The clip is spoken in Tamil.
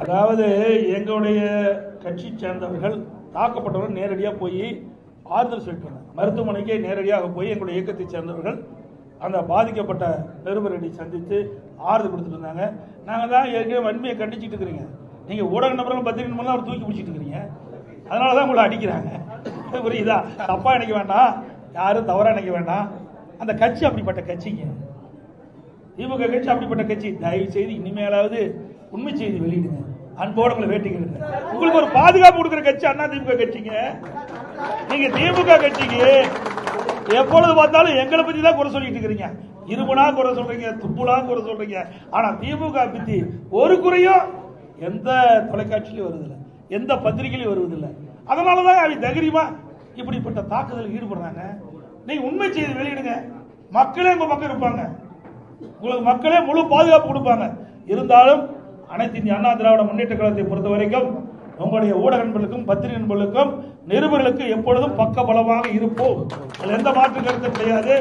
அதாவது எங்களுடைய கட்சி சேர்ந்தவர்கள் தாக்கப்பட்டவர்கள் நேரடியாக போய் ஆறுதல் சொல்லிட்டு மருத்துவமனைக்கு நேரடியாக போய் எங்களுடைய இயக்கத்தை சேர்ந்தவர்கள் அந்த பாதிக்கப்பட்ட நிருபர்களை சந்தித்து ஆறுதல் கொடுத்துட்டு இருந்தாங்க. நாங்கள் தான் ஏற்கனவே வன்மையை கண்டிச்சுட்டு இருக்கிறீங்க. நீங்கள் ஊடக நபர்கள் பத்திரிகை நம்பர்லாம் அவர் தூக்கி பிடிச்சிட்டு இருக்கிறீங்க. அதனால தான் உங்களை அடிக்கிறாங்க. புரியுதா? தப்பாக நினைக்க வேண்டாம், யாரும் தவறாக நினைக்க வேண்டாம். அந்த கட்சி அப்படிப்பட்ட கட்சிங்க, திமுக கட்சி அப்படிப்பட்ட கட்சி. தயவு செய்து இனிமேலாவது உண்மை செய்தி வெளியிடுங்க. அன்போடு உங்களை வேட்டிக்கிறேன். உங்களுக்கு ஒரு பாதுகாப்பு கொடுக்குற கட்சி அண்ணா திமுக கட்சிங்க. நீங்க திமுக கட்சிக்கு எப்பொழுது பார்த்தாலும் எங்களை பத்தி தான் குறை சொல்லிட்டு இருக்கிறீங்க. இருமுனா குறை சொல்றீங்க, துப்புலா குறை சொல்றீங்க. ஆனா திமுக பத்தி ஒரு குறையும் எந்த தொலைக்காட்சியிலும் வருவதில்லை, எந்த பத்திரிகையிலும் வருவதில்லை. அதனாலதான் அவங்க தைரியமா இப்படிப்பட்ட தாக்குதல் ஈடுபடுறாங்க. நீங்க உண்மை செய்தி வெளியிடுங்க. மக்களே உங்க பக்கம் இருப்பாங்க, உங்களுக்கு மக்களே முழு பாதுகாப்பு கொடுப்பாங்க. இருந்தாலும் அனைத்து இந்திய அண்ணா திராவிட முன்னேற்ற கழகத்தை பொறுத்த வரைக்கும் உங்களுடைய ஊடக நண்பர்களுக்கும் பத்திரிகை நண்பர்களுக்கும் நிருபர்களுக்கு எப்பொழுதும் பக்க பலமாக இருப்போம். எந்த மாற்று கருத்தும் கிடையாது.